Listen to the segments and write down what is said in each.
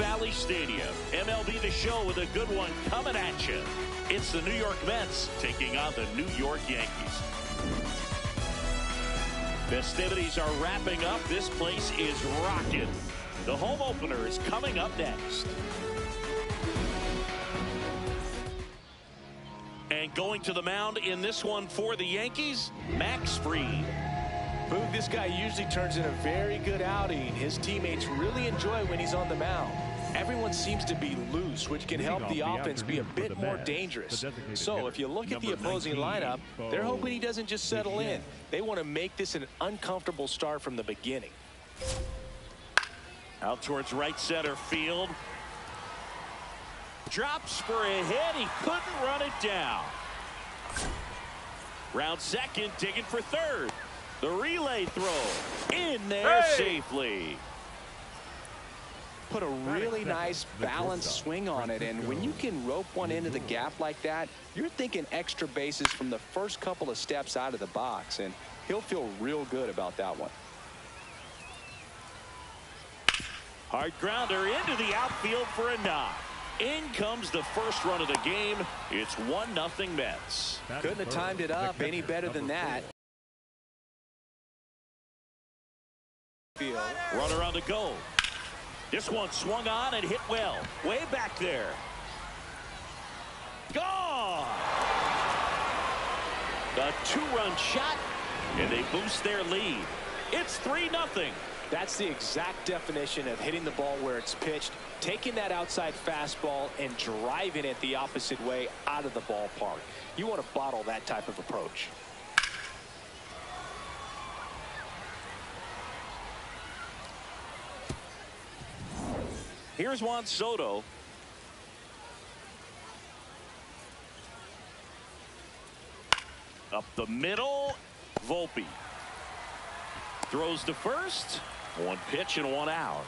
Valley Stadium. MLB The Show with a good one coming at you. It's the New York Mets taking on the New York Yankees. Festivities are wrapping up. This place is rocking. The home opener is coming up next. And going to the mound in this one for the Yankees, Max Fried. Boog, this guy usually turns in a very good outing. His teammates really enjoy when he's on the mound. Everyone seems to be loose, which can help the offense be a bit more dangerous. So if you look at the opposing lineup, they're hoping he doesn't just settle in. They want to make this an uncomfortable start from the beginning. Out towards right center field. Drops for a hit. He couldn't run it down. Round second, digging for third. The relay throw in there safely. Put a really nice balanced swing on it, and when you can rope one into the gap like that, you're thinking extra bases from the first couple of steps out of the box, and he'll feel real good about that one. Hard grounder into the outfield for a knock. In comes the first run of the game. It's 1-0 Mets. Couldn't have timed it up any better than that. Runner on the go. This one swung on and hit well. Way back there. Gone. A 2-run shot, and they boost their lead. It's 3-0. That's the exact definition of hitting the ball where it's pitched, taking that outside fastball and driving it the opposite way out of the ballpark. You want to bottle that type of approach. Here's Juan Soto. Up the middle, Volpe. Throws to first. One pitch and one out.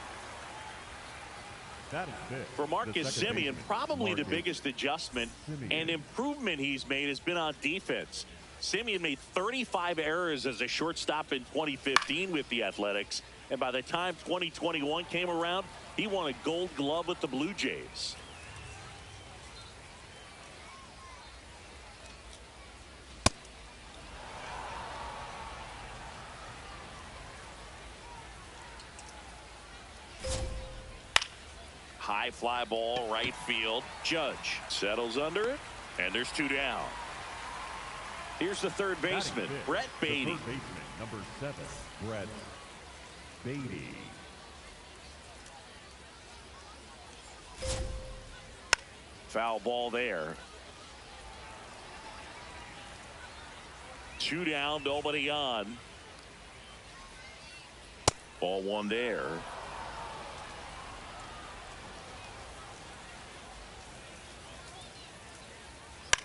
For Marcus Semien, probably the biggest adjustment and improvement he's made has been on defense. Semien made 35 errors as a shortstop in 2015 with the Athletics, and by the time 2021 came around, he won a Gold Glove with the Blue Jays. High fly ball, right field. Judge settles under it, and there's 2 down. Here's the third baseman, Brett Beatty. Number 7, Brett Beatty. Foul ball there. 2 down, nobody on. Ball 1 there.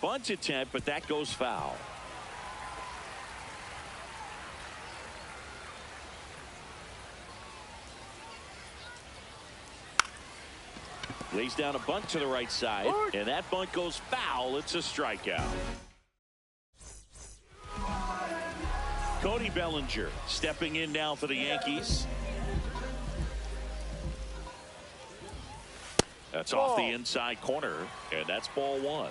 Bunt attempt, but that goes foul. Lays down a bunt to the right side, and that bunt goes foul. It's a strikeout. Cody Bellinger stepping in now for the Yankees. That's off the inside corner, and that's ball 1.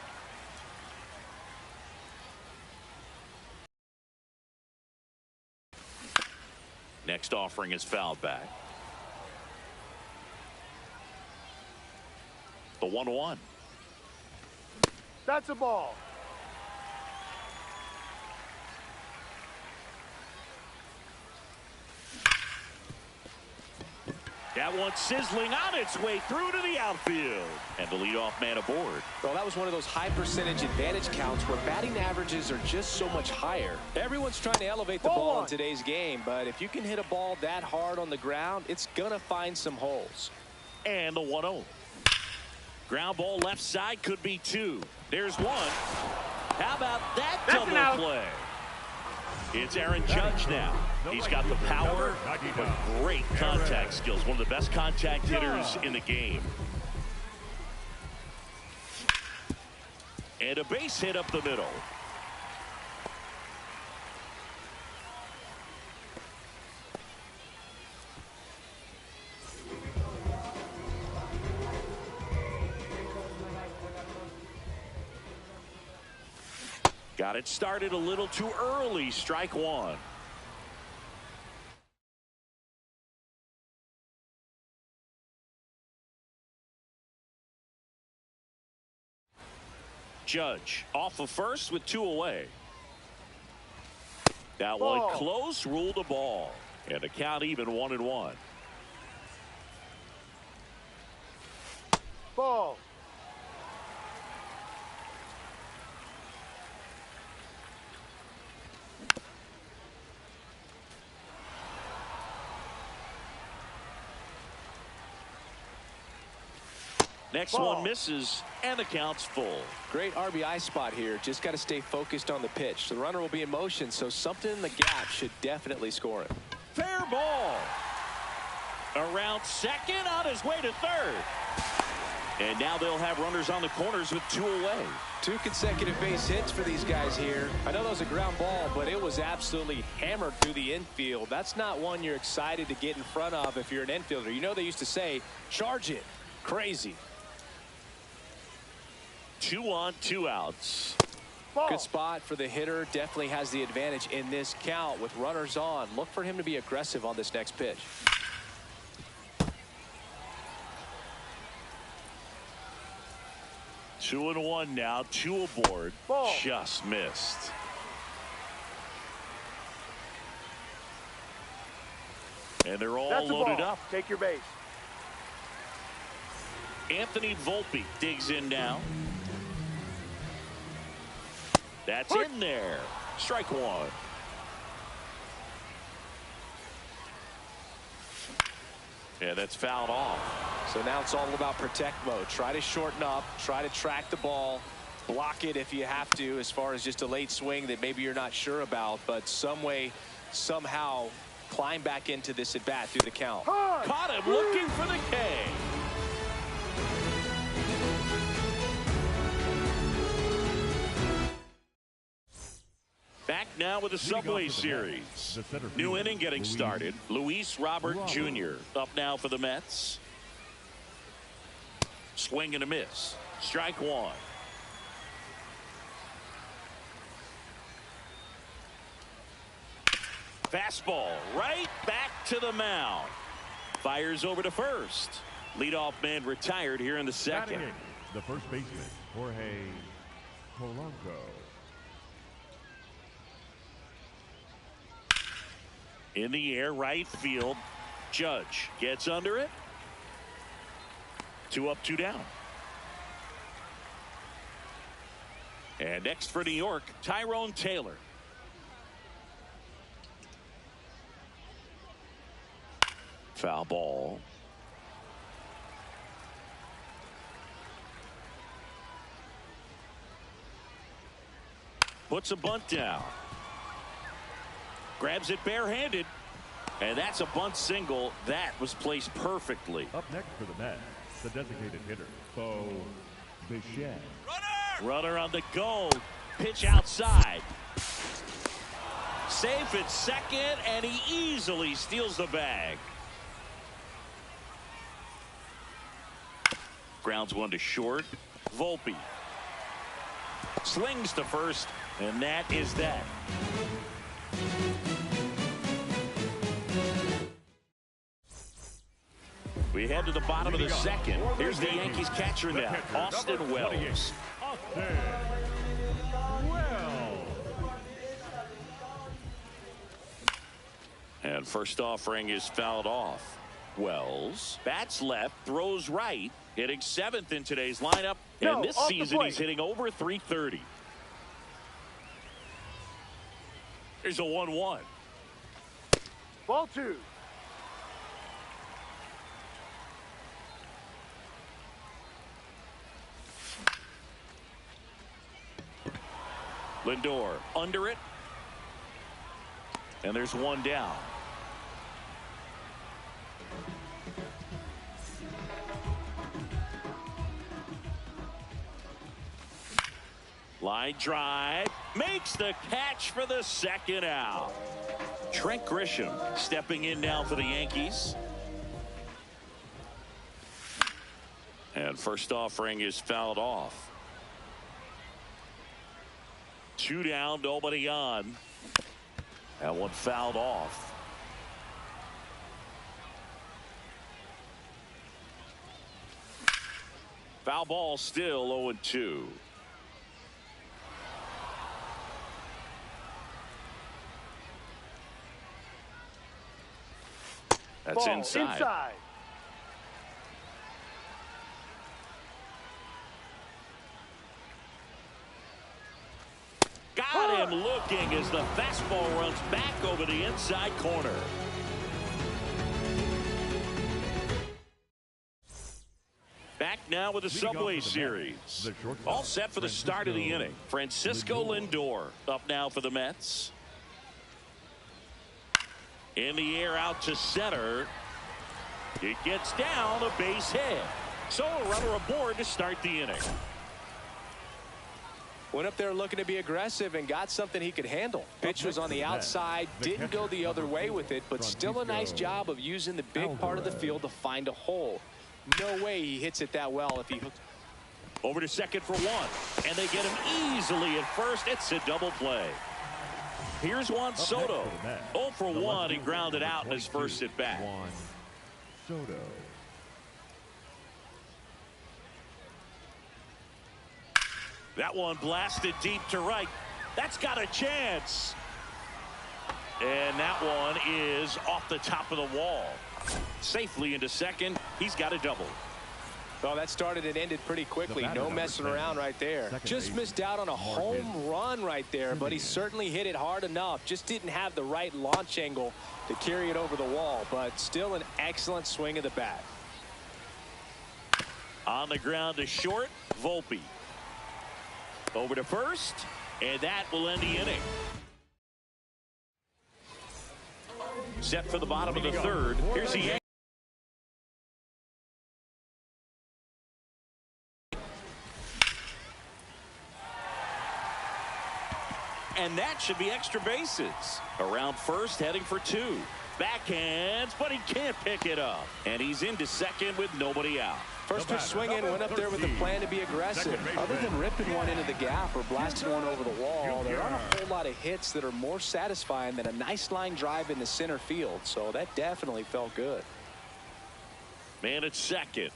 Next offering is fouled back. The 1-1. That's a ball. That one sizzling on its way through to the outfield. And the leadoff man aboard. Well, that was one of those high percentage advantage counts where batting averages are just so much higher. Everyone's trying to elevate the ball in today's game, but if you can hit a ball that hard on the ground, it's going to find some holes. And the 1-0. Ground ball left side, could be 2. There's 1. How about that double play? It's Aaron Judge now. He's got the power, but great contact skills. One of the best contact hitters in the game. And a base hit up the middle. Got it started a little too early. Strike one. Judge off of first with 2 away. That one close, ruled a ball. And the count even 1-1. Ball. Next one misses, and the count's full. Great RBI spot here. Just got to stay focused on the pitch. The runner will be in motion, so something in the gap should definitely score him. Fair ball. Around second, on his way to third. And now they'll have runners on the corners with 2 away. 2 consecutive base hits for these guys here. I know that was a ground ball, but it was absolutely hammered through the infield. That's not one you're excited to get in front of if you're an infielder. You know they used to say, charge it. Crazy. 2 on, 2 outs. Ball. Good spot for the hitter. Definitely has the advantage in this count with runners on. Look for him to be aggressive on this next pitch. Two and 1 now. 2 aboard. Ball. Just missed. And they're all That's loaded ball. up. Take your base. Anthony Volpe digs in now. That's in there. Strike one. Yeah, that's fouled off. So now it's all about protect mode. Try to shorten up. Try to track the ball. Block it if you have to, as far as just a late swing that maybe you're not sure about. But some way, somehow, climb back into this at bat through the count. Caught him looking for the K. Back now with the Subway Series. New inning getting started. Luis Robert Jr. up now for the Mets. Swing and a miss. Strike one. Fastball right back to the mound. Fires over to first. Leadoff man retired here in the second. The first baseman, Jorge Polanco. In the air, right field. Judge gets under it. 2 up, 2 down. And next for New York, Tyrone Taylor. Foul ball. Puts a bunt down. Grabs it barehanded. And that's a bunt single. That was placed perfectly. Up next for the Mets, the designated hitter, Bo Bichette. Runner on the go. Pitch outside. Safe at second, and he easily steals the bag. Grounds one to short. Volpe slings to first, and that is that. We head to the bottom of the second. Here's the Yankees catcher now, Austin Wells. And first offering is fouled off. Wells bats left, throws right, hitting 7th in today's lineup. And this season he's hitting over .330. Here's a 1-1. Ball 2. Lindor under it. And there's 1 down. Line drive, makes the catch for the second out. Trent Grisham stepping in now for the Yankees. And first offering is fouled off. 2 down, nobody on. That one fouled off. Foul ball, still 0-2. That's inside. Got him looking as the fastball runs back over the inside corner. Back now with the Subway Series. All set for the start of the inning. Francisco Lindor up now for the Mets. In the air out to center. It gets down, a base hit. So a runner aboard to start the inning. Went up there looking to be aggressive and got something he could handle. Pitch was on the outside, didn't go the other way with it, but still a nice job of using the big part of the field to find a hole. No way he hits it that well if he hooks. Over to second for one, and they get him easily at first. It's a double play. Here's Juan Soto. 0 for 1. He grounded out in his first at bat. Soto. That one blasted deep to right. That's got a chance. And that one is off the top of the wall. Safely into second. He's got a double. Well, that started and ended pretty quickly. No messing around right there. Just missed out on a home run right there, but he certainly hit it hard enough. Just didn't have the right launch angle to carry it over the wall, but still an excellent swing of the bat. On the ground to short, Volpe. Over to first, and that will end the inning. Set for the bottom of the third. Here's the Yankees. And that should be extra bases. Around first, heading for 2. Backhands, but he can't pick it up. And he's into second with nobody out. First pitch swinging, went up there with a plan to be aggressive. Other than ripping one into the gap or blasting one over the wall, there aren't a whole lot of hits that are more satisfying than a nice line drive into center field. So that definitely felt good. Man at second.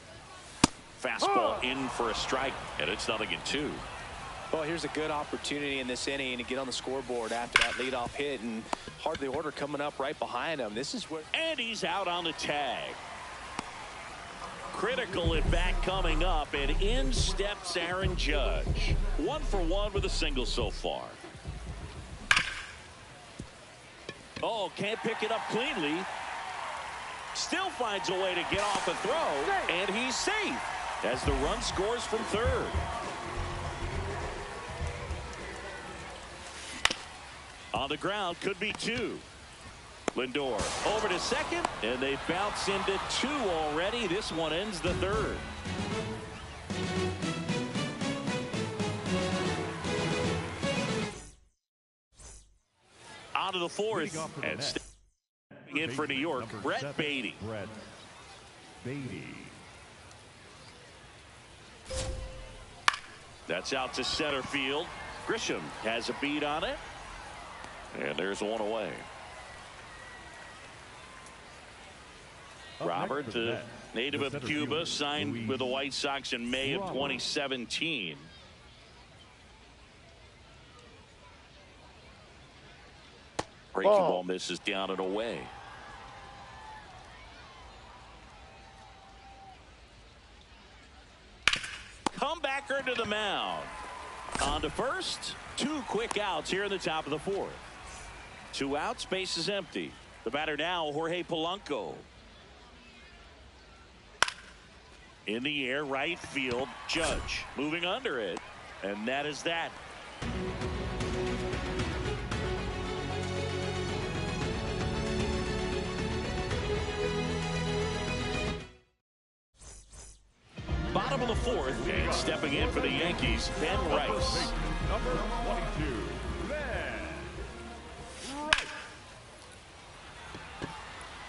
Fastball in for a strike, and it's 0-2. Well, here's a good opportunity in this inning to get on the scoreboard after that leadoff hit, and hardly order coming up right behind him. This is where. And he's out on the tag. Critical at bat coming up, and in steps Aaron Judge. 1 for 1 with a single so far. Oh, can't pick it up cleanly. Still finds a way to get off a throw, and he's safe as the run scores from third. On the ground, could be 2. Lindor over to second, and they bounce into 2 already. This one ends the third. On to the fourth, and stepping in for New York, Brett Beatty. That's out to center field. Grisham has a beat on it, and there's one away. Robert, the native of Cuba, signed with the White Sox in May of 2017. Breaking ball misses down and away. Comebacker to the mound. On to first. 2 quick outs here in the top of the 4th. 2 outs, base is empty. The batter now, Jorge Polanco. In the air, right field, Judge moving under it, and that is that. Bottom of the 4th, and stepping in for the Yankees, Ben Rice. Number 22, Ben Rice.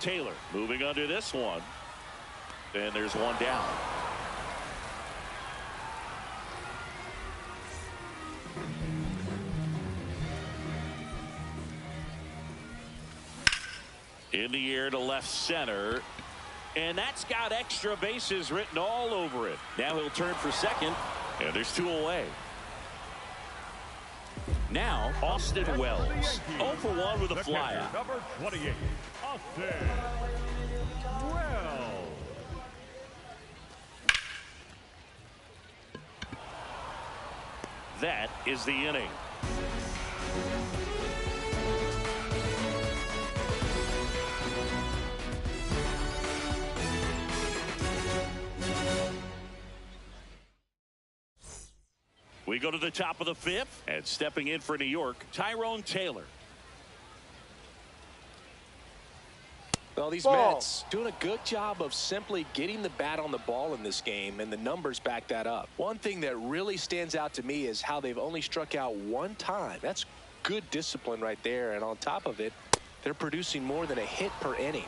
Taylor moving under this one. And there's one down. In the air to left center. And that's got extra bases written all over it. Now he'll turn for second. And there's 2 away. Now, Austin Wells. 0 for 1 with a flyout. Number 28, Austin Wells. That is the inning. We go to the top of the 5th, and stepping in for New York, Tyrone Taylor. Well, these Mets doing a good job of simply getting the bat on the ball in this game, and the numbers back that up. One thing that really stands out to me is how they've only struck out 1 time. That's good discipline right there, and on top of it, they're producing more than a hit per inning.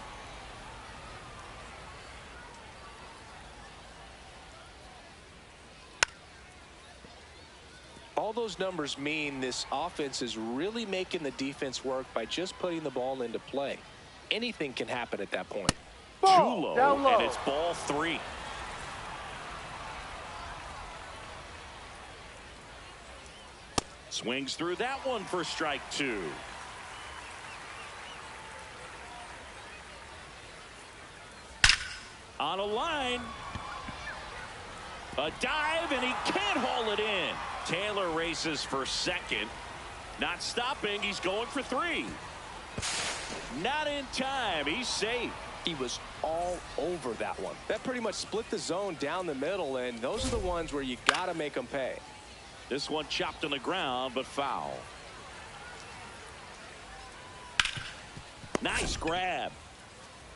All those numbers mean this offense is really making the defense work by just putting the ball into play. Anything can happen at that point. Ball, Too low, down low. and it's ball 3. Swings through that one for strike 2. On a line. A dive, and he can't haul it in. Taylor races for second. Not stopping. He's going for 3. Not in time. He's safe. He was all over that one. That pretty much split the zone down the middle, and those are the ones where you got to make them pay. This one chopped on the ground, but foul. Nice grab.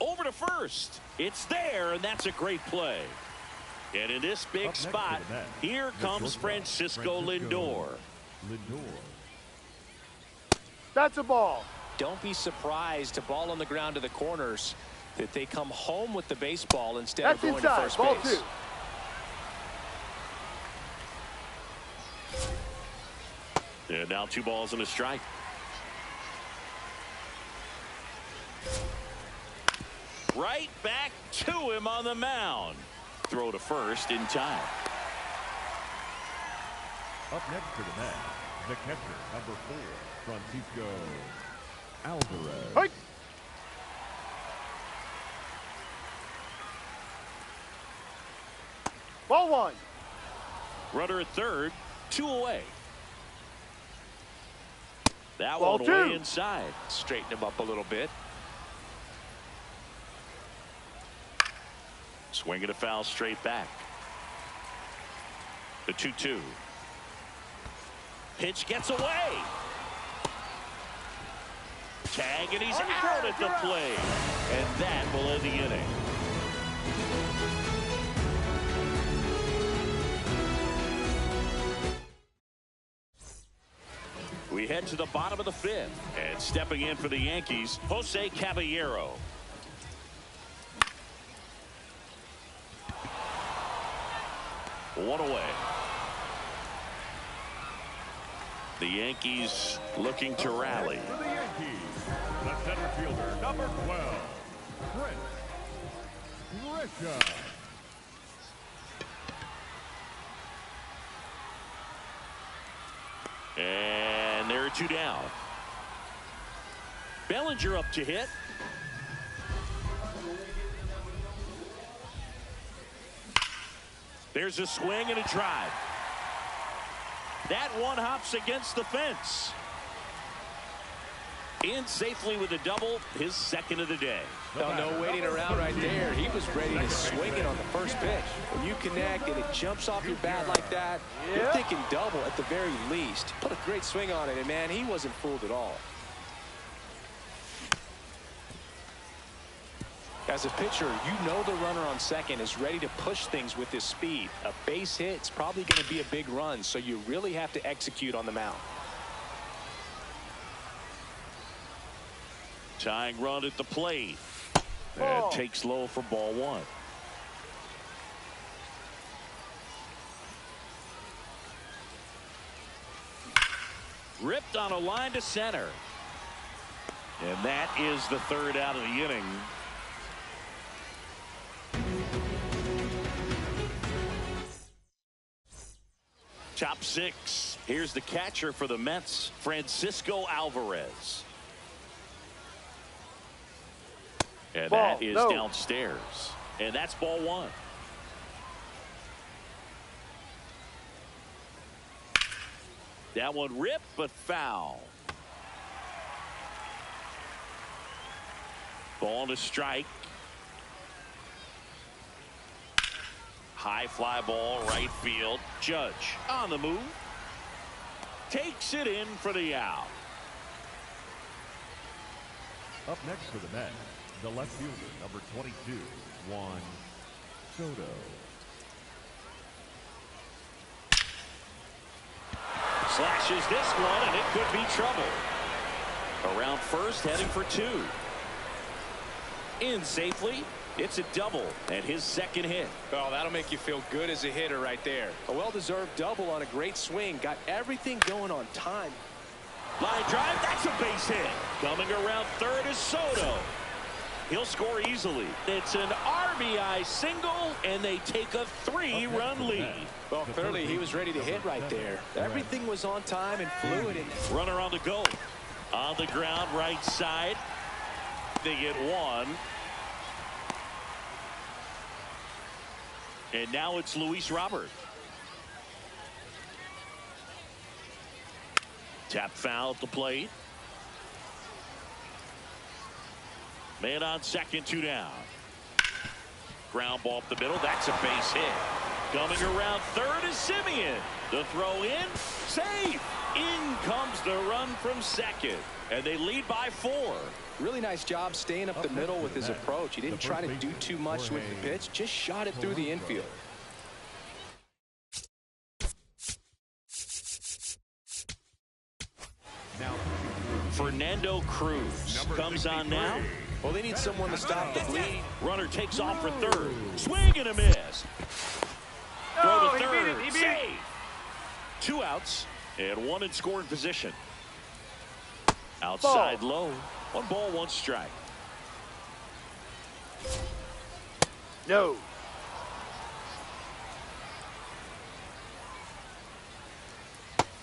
Over to first. It's there, and that's a great play. And in this big spot, here comes Francisco Lindor. That's a ball. Don't be surprised to ball on the ground to the corners that they come home with the baseball instead of going to first ball base. 2. And now 2 balls and a strike. Right back to him on the mound. Throw to first in time. Up next to the mat, the catcher, number 4, Francisco Alvarez. Hey. Ball 1. Runner at third, 2 away. That Ball one 2. away inside. Straighten him up a little bit. Swinging a foul straight back. The 2-2. Pitch gets away. Tag, and he's out at the plate. And that will end the inning. We head to the bottom of the 5th. And stepping in for the Yankees, Jose Caballero. One away. The Yankees looking to rally. For the Yankees, the center fielder, number 12, Chris Grisham. And there are 2 down. Bellinger up to hit. There's a swing and a drive. That one hops against the fence. In safely with a double, his second of the day. No waiting around right there. He was ready to swing it on the first pitch. When you connect and it jumps off your bat like that, you're thinking double at the very least. Put a great swing on it, and man, he wasn't fooled at all. As a pitcher, you know the runner on second is ready to push things with his speed. A base hit's probably going to be a big run, so you really have to execute on the mound. Tying run at the plate. And takes low for ball 1. Ripped on a line to center. And that is the third out of the inning. Top six. Here's the catcher for the Mets, Francisco Alvarez. And that is downstairs. And that's ball one. That one ripped, but foul. Ball to strike. High fly ball, right field. Judge on the move. Takes it in for the out. Up next for the Mets, the left fielder, number 22, Juan Soto. Slashes this one, and it could be trouble. Around first, heading for two. In safely. It's a double and his second hit. Oh, that'll make you feel good as a hitter right there. A well-deserved double on a great swing. Got everything going on time. Line drive, that's a base hit. Coming around third is Soto. He'll score easily. It's an RBI single, and they take a 3-run lead. Well, clearly he was ready to hit right there. Everything was on time and fluid. Runner on the go. On the ground, right side. They get one. And now it's Luis Robert. Tap foul at the plate. Man on second, two down. Ground ball up the middle. That's a base hit. Coming around third is Semien. The throw in. Safe. In comes the run from second. And they lead by 4. Really nice job staying up the middle with his approach. He didn't try to do too much with the pitch. Just shot it through the infield. Fernando Cruz comes on now. Well, they need someone to stop the bleed. Runner takes off for third. Swing and a miss. Throw to third. Save. 2 outs and 1 in scoring position. Outside low. 1 ball, 1 strike. No.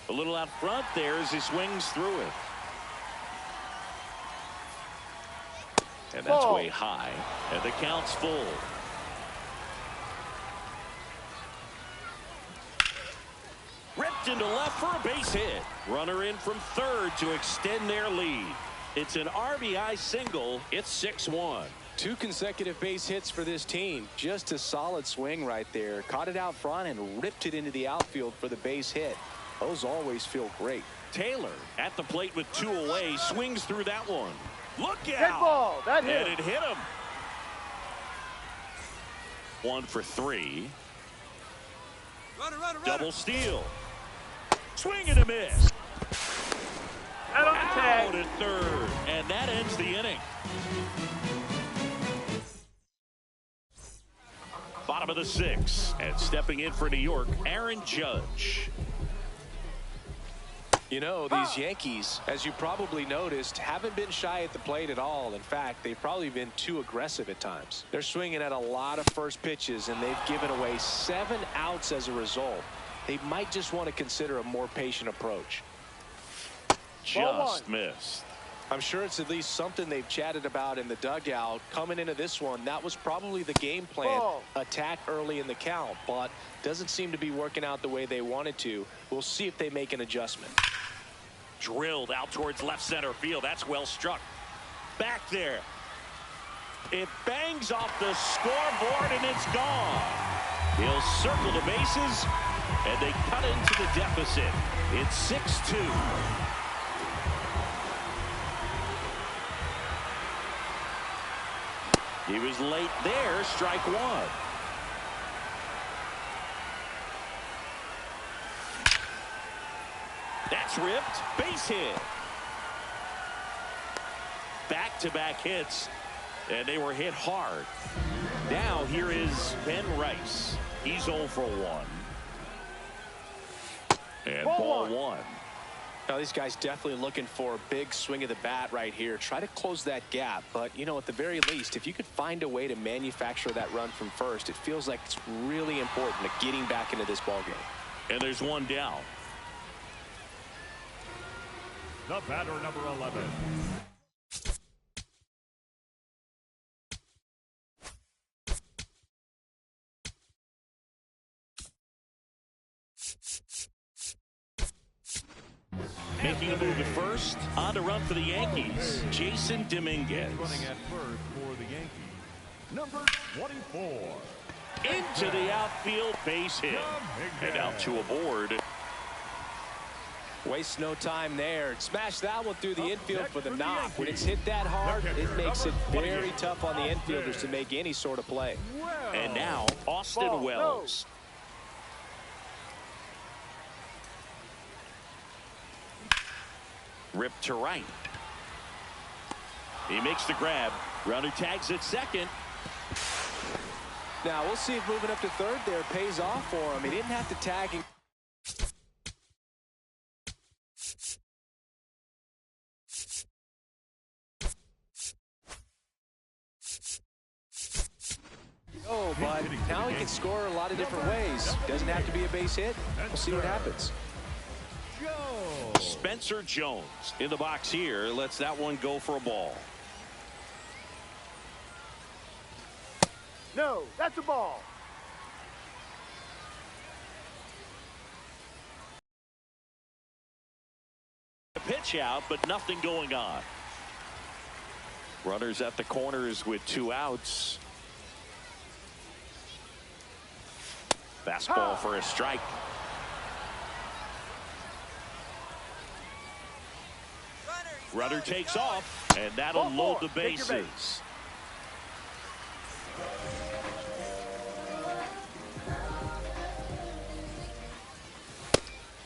A little out front there as he swings through it. And that's way high. And the count's full. Ripped into left for a base hit. Runner in from third to extend their lead. It's an RBI single. It's 6-1. 2 consecutive base hits for this team. Just a solid swing right there. Caught it out front and ripped it into the outfield for the base hit. Those always feel great. Taylor at the plate with 2 away. Swings through that one. Look out. Hit ball. That hit. And it hit him. 1 for 3. Runner. Double steal. Swing and a miss. Out on the tag. Out at third. And that ends the inning. Bottom of the 6th. And stepping in for New York, Aaron Judge. You know, these Yankees, as you probably noticed, haven't been shy at the plate at all. In fact, they've probably been too aggressive at times. They're swinging at a lot of first pitches, and they've given away 7 outs as a result. They might just want to consider a more patient approach. Just missed. I'm sure it's at least something they've chatted about in the dugout. Coming into this one, that was probably the game plan. Attack early in the count, but doesn't seem to be working out the way they wanted to. We'll see if they make an adjustment. Drilled out towards left center field. That's well struck. Back there. It bangs off the scoreboard and it's gone. He'll circle the bases and they cut into the deficit. It's 6-2. He was late there. Strike 1. That's ripped. Base hit. Back-to-back hits, and they were hit hard. Now here is Ben Rice. He's 0 for 1. And ball 1. Now, these guys definitely looking for a big swing of the bat right here. Try to close that gap. But, you know, at the very least, if you could find a way to manufacture that run from first, it feels like it's really important to getting back into this ballgame. And there's one down. The batter, number 11. Making a move at first. On to run for the Yankees, Jason Dominguez. Running at first for the Yankees, number 24. Into the outfield, base hit. And out to aboard. Waste no time there. Smash that one through the infield for the knock. When it's hit that hard, it makes it very tough on the infielders to make any sort of play. And now, Austin Wells. Ripped to right. He makes the grab. Runner tags at second. Now, we'll see if moving up to third there pays off for him. He didn't have to tag him. Oh, but now he can score a lot of different ways. Doesn't have to be a base hit. We'll see what happens. Spencer Jones in the box here. Lets that one go for a ball. No, that's a ball. A pitch out, but nothing going on. Runners at the corners with 2 outs. Fastball for a strike. Runner takes off, and that'll load the bases.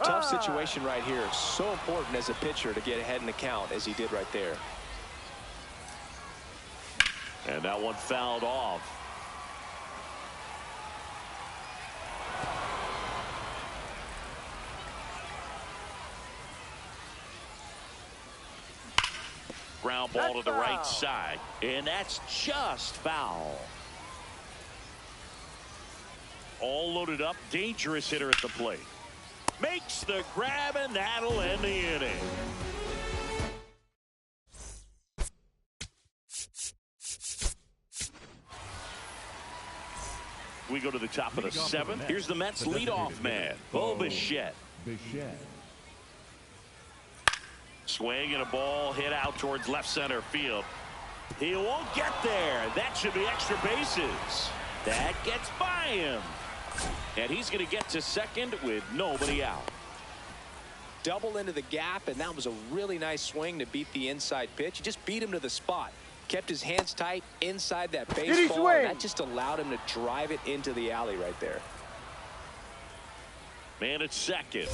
Tough situation right here. So important as a pitcher to get ahead in the count as he did right there. And that one fouled off. Ground ball to the right side, and that's just foul. All loaded up, dangerous hitter at the plate. Makes the grab, and that'll end the inning. We go to the top of the 7th. Here's the Mets leadoff man, Bo Bichette. Swing and a ball hit out towards left center field. He won't get there. That should be extra bases. That gets by him. And he's going to get to second with nobody out. Double into the gap, and that was a really nice swing to beat the inside pitch. He just beat him to the spot. Kept his hands tight inside that baseball. And that just allowed him to drive it into the alley right there. Man at second.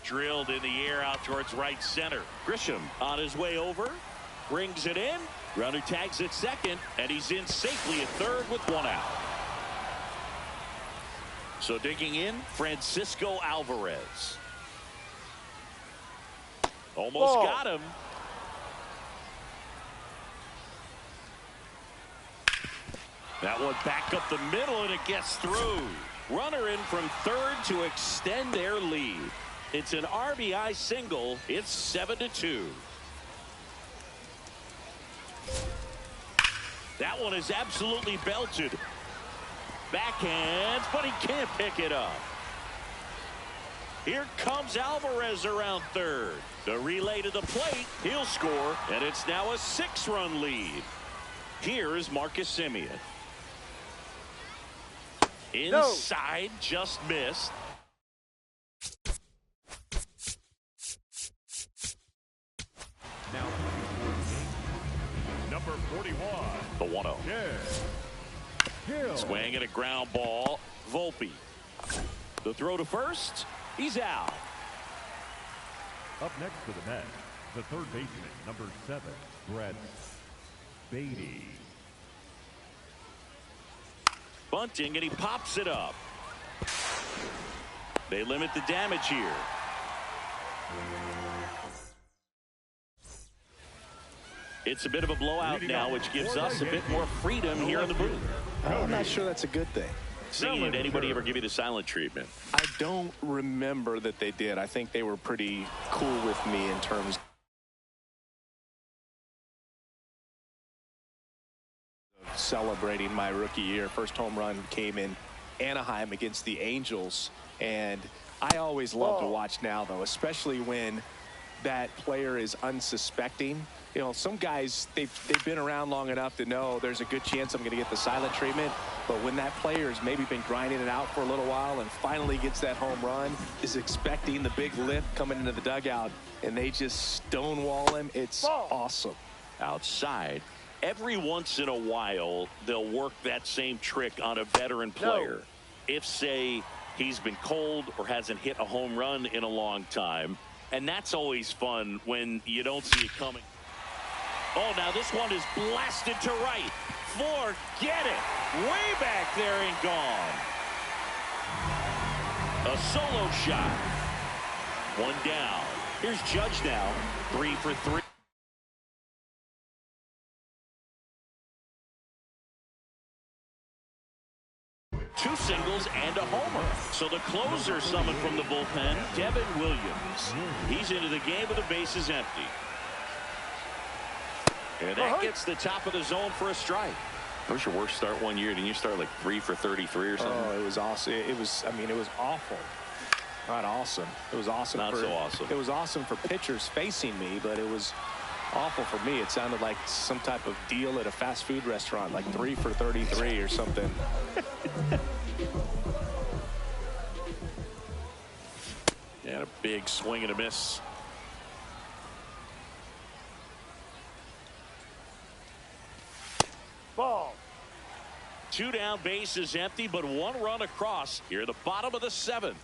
Drilled in the air out towards right center. Grisham on his way over. Brings it in. Runner tags at second, and he's in safely at third with 1 out. So digging in, Francisco Alvarez. Almost got him. That one back up the middle, and it gets through. Runner in from third to extend their lead. It's an RBI single. It's 7-2. That one is absolutely belted. Backhands, but he can't pick it up. Here comes Alvarez around third. The relay to the plate. He'll score, and it's now a 6-run lead. Here is Marcus Semien. Inside, just missed. Now, number 41. The 1-0. Hill. Swing and a ground ball. Volpe. The throw to first. He's out. Up next for the Mets, the third baseman, number 7, Brett Beatty. Bunting, and he pops it up. They limit the damage here. It's a bit of a blowout now, which gives us a bit more freedom here in the booth. I'm not sure that's a good thing. See, did anybody ever give you the silent treatment? I don't remember that they did. I think they were pretty cool with me in terms of celebrating my rookie year. First home run came in Anaheim against the Angels, and I always love to watch now, though, especially when that player is unsuspecting. You know, some guys, they've been around long enough to know there's a good chance I'm going to get the silent treatment. But when that player's maybe been grinding it out for a little while and finally gets that home run, is expecting the big lift coming into the dugout, and they just stonewall him, it's awesome. Outside, every once in a while, they'll work that same trick on a veteran player. If, say, he's been cold or hasn't hit a home run in a long time. And that's always fun when you don't see it coming. Oh, now this one is blasted to right. Forget it. Way back there and gone. A solo shot. One down. Here's Judge now. 3 for 3. Two singles and a homer. So the closer summoned from the bullpen, Devin Williams. He's into the game with the bases empty. And that gets the top of the zone for a strike. That was your worst start one year. Didn't you start like 3 for 33 or something? Oh, it was awesome. It was, I mean, it was awful. Not awesome. It was awesome. Not so awesome. It was awesome for pitchers facing me, but it was awful for me. It sounded like some type of deal at a fast food restaurant, like 3 for 33 or something. And a big swing and a miss. Ball. 2 down, bases empty, but 1 run across here at the bottom of the 7th.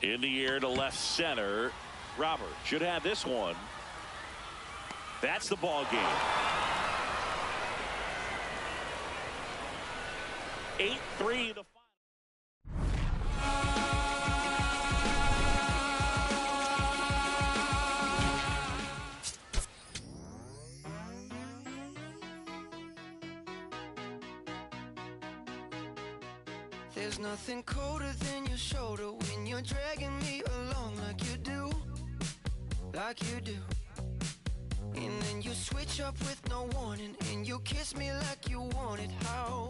In the air to left center. Robert should have this one. That's the ball game. 8-3 the final. There's nothing colder than your shoulder when you're dragging me along like you do, like you do. And then you switch up with no warning and you kiss me like you want it. How